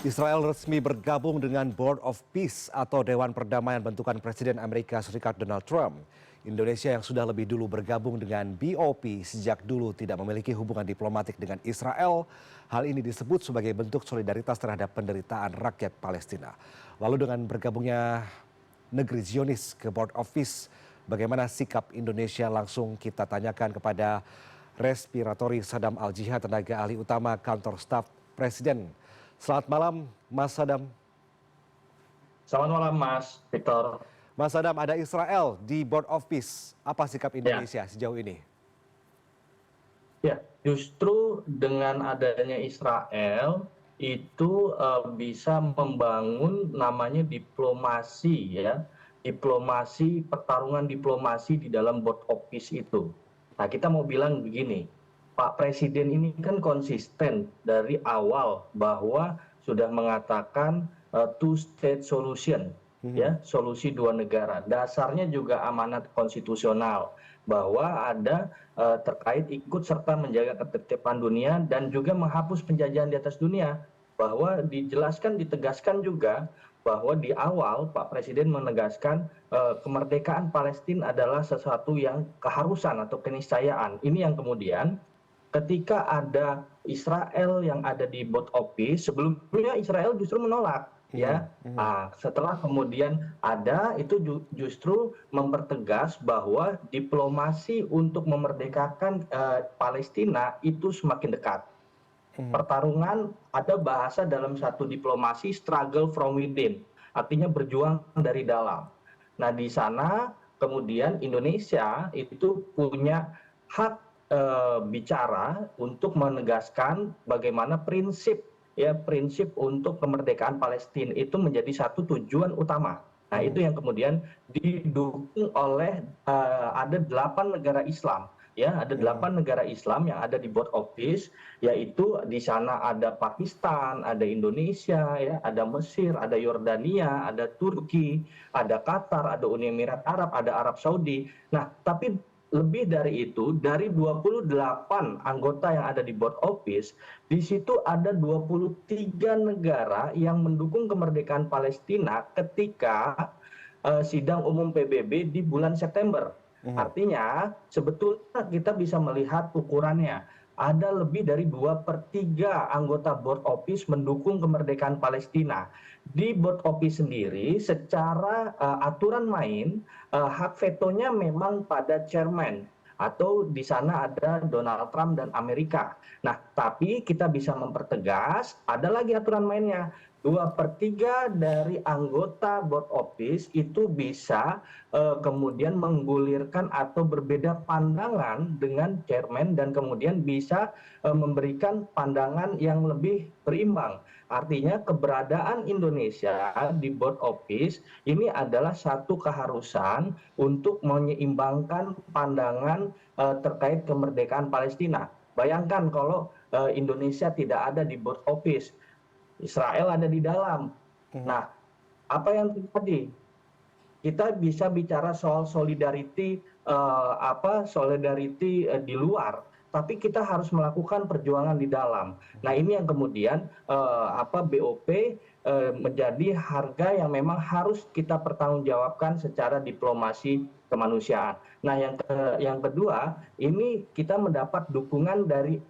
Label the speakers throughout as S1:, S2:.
S1: Israel resmi bergabung dengan Board of Peace atau Dewan Perdamaian bentukan Presiden Amerika Serikat Donald Trump. Indonesia yang sudah lebih dulu bergabung dengan BOP sejak dulu tidak memiliki hubungan diplomatik dengan Israel. Hal ini disebut sebagai bentuk solidaritas terhadap penderitaan rakyat Palestina. Lalu dengan bergabungnya negeri Zionis ke Board of Peace, bagaimana sikap Indonesia, langsung kita tanyakan kepada Respiratori Sadam Al-Jihad, tenaga ahli utama kantor staf Presiden. Selamat malam, Mas Sadam.
S2: Selamat malam, Mas Victor.
S1: Mas Sadam, ada Israel di Board of Peace. Apa sikap Indonesia sejauh ini?
S2: Ya, justru dengan adanya Israel itu bisa membangun namanya diplomasi, ya, diplomasi, pertarungan diplomasi di dalam Board of Peace itu. Nah, kita mau bilang begini, Pak Presiden ini kan konsisten dari awal bahwa sudah mengatakan two-state solution, ya, solusi dua negara. Dasarnya juga amanat konstitusional bahwa ada terkait ikut serta menjaga ketertiban dunia dan juga menghapus penjajahan di atas dunia. Bahwa dijelaskan, ditegaskan juga bahwa di awal Pak Presiden menegaskan kemerdekaan Palestina adalah sesuatu yang keharusan atau keniscayaan. Ini yang kemudian ketika ada Israel yang ada di Board of Peace, sebelumnya Israel justru menolak, ya. Setelah kemudian ada itu justru mempertegas bahwa diplomasi untuk memerdekakan Palestina itu semakin dekat. Pertarungan, ada bahasa dalam satu diplomasi, struggle from within, artinya berjuang dari dalam. Nah, di sana kemudian Indonesia itu punya hak bicara untuk menegaskan bagaimana prinsip untuk kemerdekaan Palestina itu menjadi satu tujuan utama. Nah, itu yang kemudian didukung oleh ada 8 negara Islam. Ya, ada 8 negara Islam yang ada di Board of Peace, yaitu di sana ada Pakistan, ada Indonesia, ya, ada Mesir, ada Yordania, ada Turki, ada Qatar, ada Uni Emirat Arab, ada Arab Saudi. Nah, tapi lebih dari itu, dari 28 anggota yang ada di Board of Peace, di situ ada 23 negara yang mendukung kemerdekaan Palestina ketika sidang umum PBB di bulan September. Artinya sebetulnya kita bisa melihat ukurannya. Ada lebih dari 2/3 anggota Board of Peace mendukung kemerdekaan Palestina. Di Board of Peace sendiri secara aturan main, hak vetonya memang pada chairman, atau di sana ada Donald Trump dan Amerika. Nah, tapi kita bisa mempertegas, ada lagi aturan mainnya. 2/3 dari anggota Board of Peace itu bisa kemudian menggulirkan atau berbeda pandangan dengan chairman dan kemudian bisa memberikan pandangan yang lebih berimbang. Artinya keberadaan Indonesia di Board of Peace ini adalah satu keharusan untuk menyeimbangkan pandangan terkait kemerdekaan Palestina. Bayangkan kalau Indonesia tidak ada di Board of Peace, Israel ada di dalam. Nah, apa yang terjadi? Kita bisa bicara soal solidarity di luar, tapi kita harus melakukan perjuangan di dalam. Nah, ini yang kemudian BOP menjadi harga yang memang harus kita pertanggungjawabkan secara diplomasi kemanusiaan. Nah, yang kedua, ini kita mendapat dukungan dari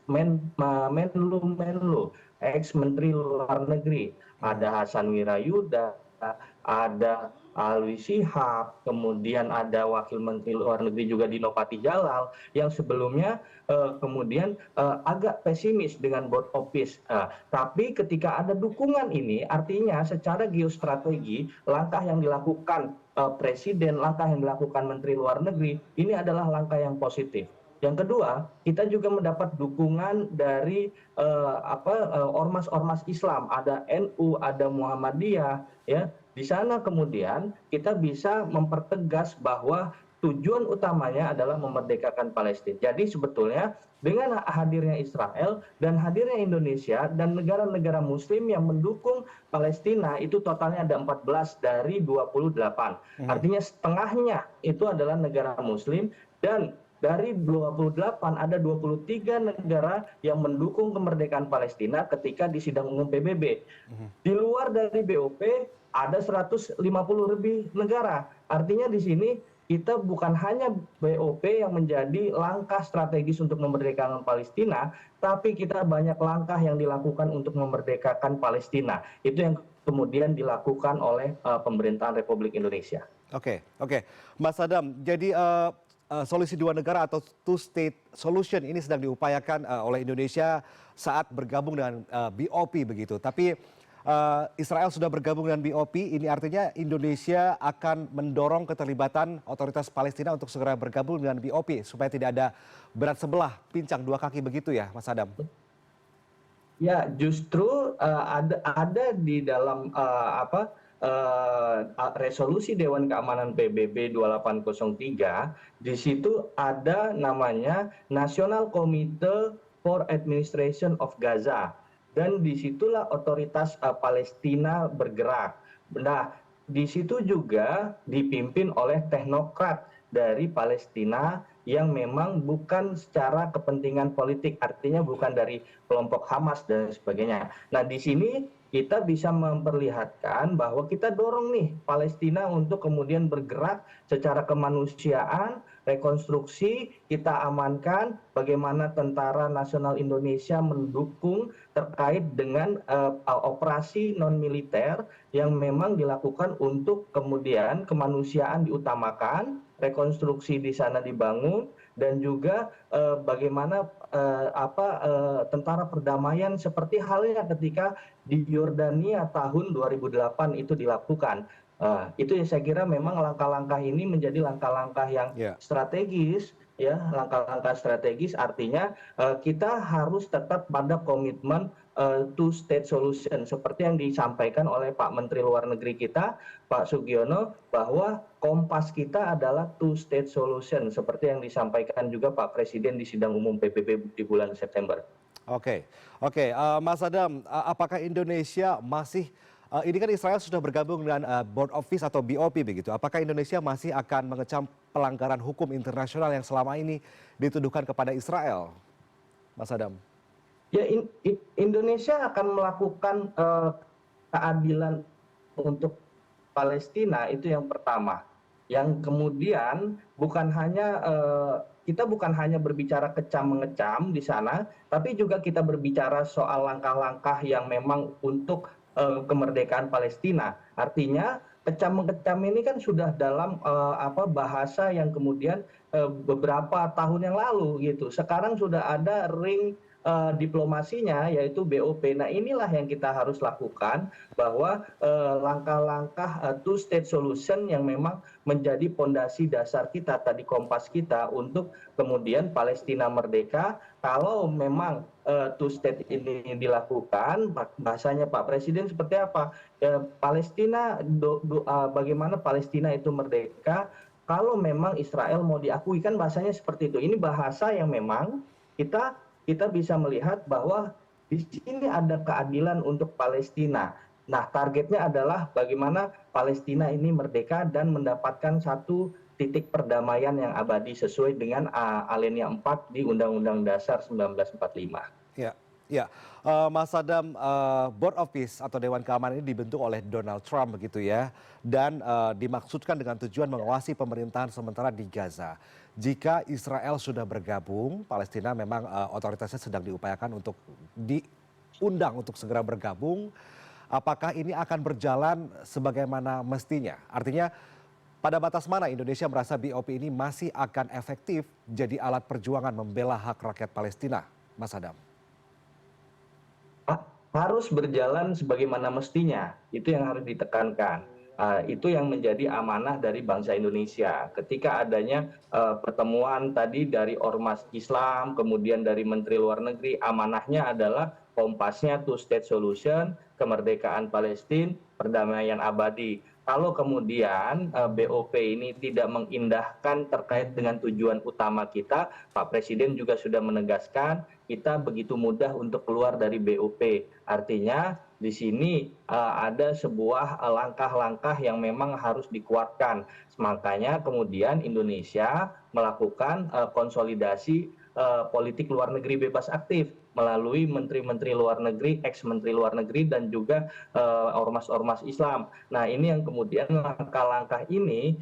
S2: Menlu, ex-Menteri Luar Negeri. Ada Hasan Wirayuda, ada Alwi Shihab, kemudian ada Wakil Menteri Luar Negeri juga Dino Patijalal, yang sebelumnya kemudian agak pesimis dengan Board of Peace. Tapi ketika ada dukungan ini, artinya secara geostrategi, langkah yang dilakukan Presiden, langkah yang dilakukan Menteri Luar Negeri, ini adalah langkah yang positif. Yang kedua, kita juga mendapat dukungan dari ormas-ormas Islam, ada NU, ada Muhammadiyah, ya. Di sana kemudian kita bisa mempertegas bahwa tujuan utamanya adalah memerdekakan Palestina. Jadi sebetulnya dengan hadirnya Israel dan hadirnya Indonesia dan negara-negara Muslim yang mendukung Palestina itu totalnya ada 14 dari 28. Artinya setengahnya itu adalah negara Muslim dan dari 28 ada 23 negara yang mendukung kemerdekaan Palestina ketika di sidang umum PBB. Di luar dari BOP ada 150 lebih negara. Artinya di sini kita bukan hanya BOP yang menjadi langkah strategis untuk memerdekakan Palestina, tapi kita banyak langkah yang dilakukan untuk memerdekakan Palestina. Itu yang kemudian dilakukan oleh pemerintahan Republik Indonesia.
S1: Oke, oke. Mas Adam, jadi solusi dua negara atau two state solution ini sedang diupayakan oleh Indonesia saat bergabung dengan BOP begitu. Tapi Israel sudah bergabung dengan BOP, ini artinya Indonesia akan mendorong keterlibatan otoritas Palestina untuk segera bergabung dengan BOP supaya tidak ada berat sebelah, pincang dua kaki begitu ya, Mas Adam?
S2: Ya, justru ada di dalam resolusi Dewan Keamanan PBB 2803, di situ ada namanya National Committee for Administration of Gaza. Dan disitulah otoritas Palestina bergerak. Nah, di situ juga dipimpin oleh teknokrat dari Palestina yang memang bukan secara kepentingan politik, artinya bukan dari kelompok Hamas dan sebagainya. Nah, di sini kita bisa memperlihatkan bahwa kita dorong nih Palestina untuk kemudian bergerak secara kemanusiaan, rekonstruksi, kita amankan bagaimana Tentara Nasional Indonesia mendukung terkait dengan operasi non-militer yang memang dilakukan untuk kemudian kemanusiaan diutamakan, rekonstruksi di sana dibangun, dan juga bagaimana tentara perdamaian seperti halnya ketika di Yordania tahun 2008 itu dilakukan. Itu yang saya kira memang langkah-langkah ini menjadi langkah-langkah yang strategis, ya, langkah-langkah strategis artinya kita harus tetap pada komitmen two state solution seperti yang disampaikan oleh Pak Menteri Luar Negeri kita, Pak Sugiono, bahwa kompas kita adalah two state solution seperti yang disampaikan juga Pak Presiden di sidang umum PBB di bulan September.
S1: Oke, oke. Mas Adam, apakah Indonesia masih, ini kan Israel sudah bergabung dengan Board of Peace atau BOP begitu. Apakah Indonesia masih akan mengecam pelanggaran hukum internasional yang selama ini dituduhkan kepada Israel, Mas Adam?
S2: Ya, Indonesia akan melakukan keadilan untuk Palestina, itu yang pertama. Yang kemudian kita bukan hanya berbicara kecam-mengecam di sana, tapi juga kita berbicara soal langkah-langkah yang memang untuk kemerdekaan Palestina. Artinya kecam-mengecam ini kan sudah dalam bahasa yang kemudian beberapa tahun yang lalu gitu. Sekarang sudah ada ring diplomasinya yaitu BOP. Nah, inilah yang kita harus lakukan bahwa langkah-langkah two state solution yang memang menjadi pondasi dasar kita tadi kompas kita untuk kemudian Palestina merdeka. Kalau memang two state ini dilakukan, bahasanya Pak Presiden seperti apa? Palestina bagaimana Palestina itu merdeka kalau memang Israel mau diakui, kan bahasanya seperti itu. Ini bahasa yang memang kita bisa melihat bahwa di sini ada keadilan untuk Palestina. Nah, targetnya adalah bagaimana Palestina ini merdeka dan mendapatkan satu titik perdamaian yang abadi sesuai dengan alinea 4 di Undang-Undang Dasar 1945.
S1: Ya, ya. Mas Adam, Board of Peace atau Dewan Keamanan ini dibentuk oleh Donald Trump begitu ya, dan dimaksudkan dengan tujuan mengawasi pemerintahan sementara di Gaza. Jika Israel sudah bergabung, Palestina memang otoritasnya sedang diupayakan untuk diundang untuk segera bergabung. Apakah ini akan berjalan sebagaimana mestinya? Artinya pada batas mana Indonesia merasa BOP ini masih akan efektif jadi alat perjuangan membela hak rakyat Palestina, Mas Adam?
S2: Harus berjalan sebagaimana mestinya, itu yang harus ditekankan. Itu yang menjadi amanah dari bangsa Indonesia. Ketika adanya pertemuan tadi dari Ormas Islam, kemudian dari Menteri Luar Negeri, amanahnya adalah kompasnya two state solution, kemerdekaan Palestina, perdamaian abadi. kalau kemudian BOP ini tidak mengindahkan terkait dengan tujuan utama kita, Pak Presiden juga sudah menegaskan kita begitu mudah untuk keluar dari BOP. Artinya di sini ada sebuah langkah-langkah yang memang harus dikuatkan. Makanya kemudian Indonesia melakukan konsolidasi politik luar negeri bebas aktif melalui menteri-menteri luar negeri, ex-menteri luar negeri, dan juga ormas-ormas Islam. Nah, ini yang kemudian langkah-langkah ini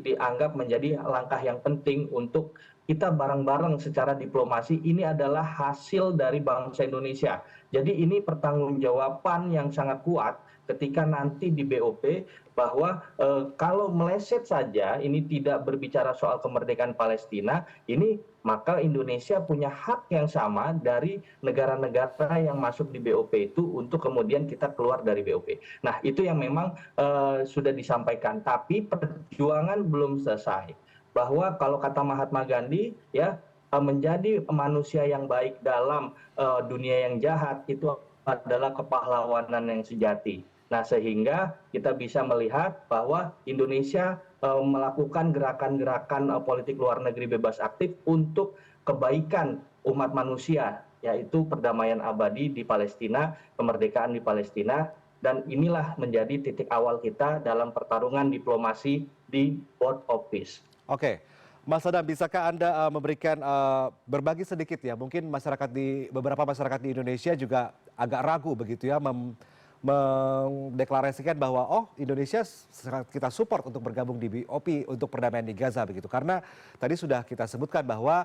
S2: dianggap menjadi langkah yang penting untuk kita bareng-bareng secara diplomasi. Ini adalah hasil dari bangsa Indonesia. Jadi ini pertanggungjawaban yang sangat kuat ketika nanti di BOP bahwa kalau meleset saja ini tidak berbicara soal kemerdekaan Palestina, ini maka Indonesia punya hak yang sama dari negara-negara yang masuk di BOP itu untuk kemudian kita keluar dari BOP. Nah, itu yang memang sudah disampaikan, tapi perjuangan belum selesai. Bahwa kalau kata Mahatma Gandhi, ya, menjadi manusia yang baik dalam dunia yang jahat itu adalah kepahlawanan yang sejati. Nah, sehingga kita bisa melihat bahwa Indonesia melakukan gerakan-gerakan politik luar negeri bebas aktif untuk kebaikan umat manusia, yaitu perdamaian abadi di Palestina, kemerdekaan di Palestina, dan inilah menjadi titik awal kita dalam pertarungan diplomasi di Board of Peace.
S1: Oke, Mas Adam, bisakah Anda memberikan berbagi sedikit ya, mungkin beberapa masyarakat di Indonesia juga agak ragu begitu ya, mendeklarasikan bahwa Indonesia kita support untuk bergabung di BOP untuk perdamaian di Gaza begitu, karena tadi sudah kita sebutkan bahwa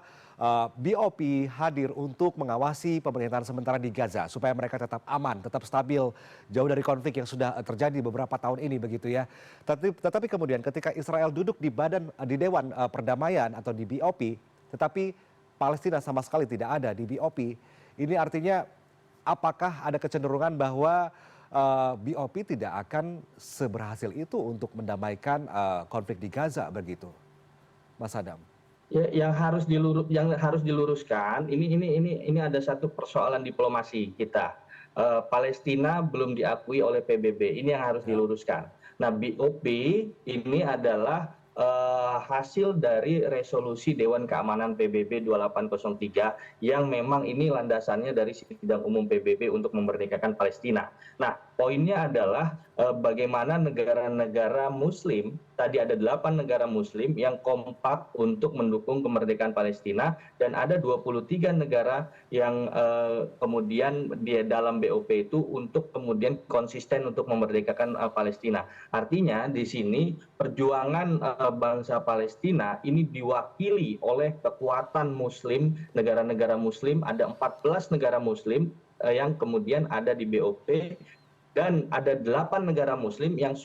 S1: BOP hadir untuk mengawasi pemerintahan sementara di Gaza supaya mereka tetap aman, tetap stabil, jauh dari konflik yang sudah terjadi beberapa tahun ini begitu ya. Tetapi kemudian ketika Israel duduk di Dewan Perdamaian atau di BOP, tetapi Palestina sama sekali tidak ada di BOP, ini artinya apakah ada kecenderungan bahwa BOP tidak akan seberhasil itu untuk mendamaikan konflik di Gaza begitu, Mas Adam?
S2: Ya, yang harus diluruskan, ini ada satu persoalan diplomasi kita. Palestina belum diakui oleh PBB, ini yang harus diluruskan. Nah, BOP ini adalah hasil dari resolusi Dewan Keamanan PBB 2803 yang memang ini landasannya dari sidang umum PBB untuk memerdekakan Palestina. Nah, poinnya adalah bagaimana negara-negara Muslim, tadi ada 8 negara Muslim yang kompak untuk mendukung kemerdekaan Palestina, dan ada 23 negara yang kemudian di dalam BOP itu untuk kemudian konsisten untuk memerdekakan Palestina. Artinya di sini perjuangan bangsa Palestina ini diwakili oleh kekuatan Muslim, negara-negara Muslim, ada 14 negara Muslim yang kemudian ada di BOP, dan ada 8 negara Muslim yang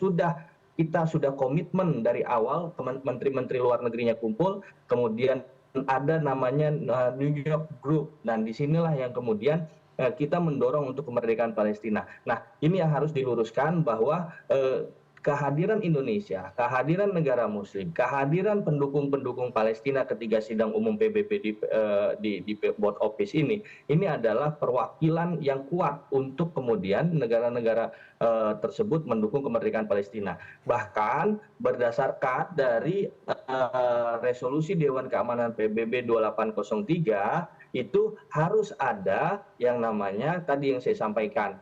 S2: kita sudah komitmen dari awal, menteri-menteri luar negerinya kumpul, kemudian ada namanya New York Group, dan disinilah yang kemudian kita mendorong untuk kemerdekaan Palestina. Nah, ini yang harus diluruskan bahwa kehadiran Indonesia, kehadiran negara Muslim, kehadiran pendukung-pendukung Palestina ketika sidang umum PBB di Board of Peace ini adalah perwakilan yang kuat untuk kemudian negara-negara tersebut mendukung kemerdekaan Palestina. Bahkan berdasarkan dari resolusi Dewan Keamanan PBB 2803, itu harus ada yang namanya tadi yang saya sampaikan,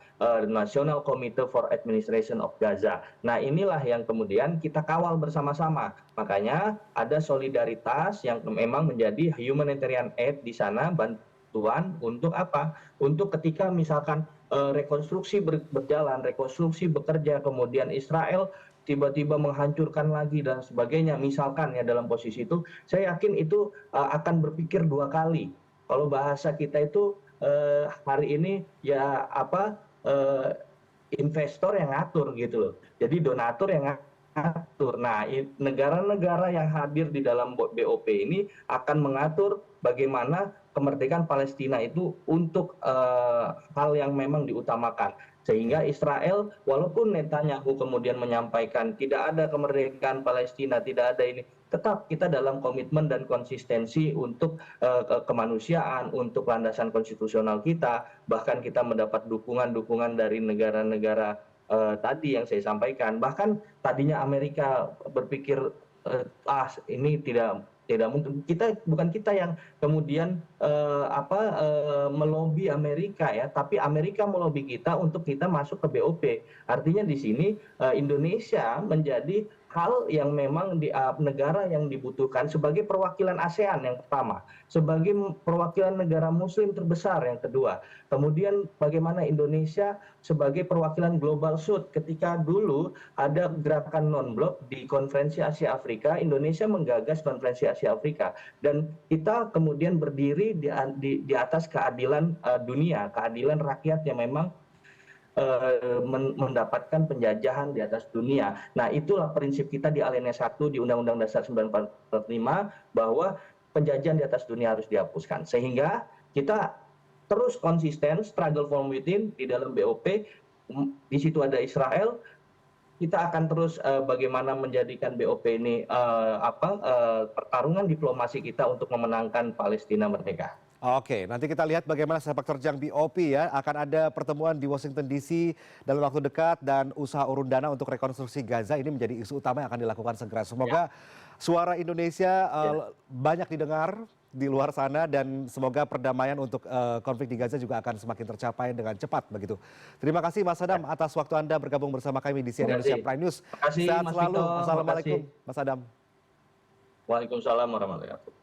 S2: National Committee for Administration of Gaza. Nah, inilah yang kemudian kita kawal bersama-sama. Makanya ada solidaritas yang memang menjadi humanitarian aid di sana, bantuan untuk apa? Untuk ketika misalkan rekonstruksi berjalan, rekonstruksi bekerja, kemudian Israel tiba-tiba menghancurkan lagi dan sebagainya, misalkan ya dalam posisi itu, saya yakin itu akan berpikir 2 kali. Kalau bahasa kita itu hari ini ya investor yang ngatur gitu loh. Jadi donatur yang ngatur. Nah, negara-negara yang hadir di dalam BOP ini akan mengatur bagaimana kemerdekaan Palestina itu untuk hal yang memang diutamakan. Sehingga Israel, walaupun Netanyahu kemudian menyampaikan tidak ada kemerdekaan Palestina, tidak ada ini, tetap kita dalam komitmen dan konsistensi untuk kemanusiaan, untuk landasan konstitusional kita, bahkan kita mendapat dukungan-dukungan dari negara-negara tadi yang saya sampaikan. Bahkan tadinya Amerika berpikir, ini tidak mungkin. Bukan kita yang kemudian melobi Amerika ya, tapi Amerika melobi kita untuk kita masuk ke BOP. Artinya di sini Indonesia menjadi hal yang memang negara yang dibutuhkan sebagai perwakilan ASEAN yang pertama, sebagai perwakilan negara Muslim terbesar yang kedua. Kemudian bagaimana Indonesia sebagai perwakilan Global South ketika dulu ada gerakan non-blok di Konferensi Asia Afrika, Indonesia menggagas Konferensi Asia Afrika dan kita kemudian berdiri di atas keadilan dunia, keadilan rakyat yang memang mendapatkan penjajahan di atas dunia. Nah, itulah prinsip kita di Alinea 1 di Undang-Undang Dasar 1945 bahwa penjajahan di atas dunia harus dihapuskan. Sehingga kita terus konsisten struggle from within di dalam BOP. Di situ ada Israel. Kita akan terus bagaimana menjadikan BOP ini pertarungan diplomasi kita untuk memenangkan Palestina merdeka.
S1: Oke, nanti kita lihat bagaimana sepak terjang BOP ya. Akan ada pertemuan di Washington DC dalam waktu dekat dan usaha urun dana untuk rekonstruksi Gaza ini menjadi isu utama yang akan dilakukan segera. Semoga suara Indonesia banyak didengar di luar sana dan semoga perdamaian untuk konflik di Gaza juga akan semakin tercapai dengan cepat begitu. Terima kasih Mas Sadam atas waktu Anda bergabung bersama kami di CNN Indonesia Prime News.
S2: Terima kasih,
S1: Sehat
S2: Mas
S1: selalu.
S2: Vito.
S1: Assalamualaikum Mas Sadam.
S2: Waalaikumsalam warahmatullahi wabarakatuh.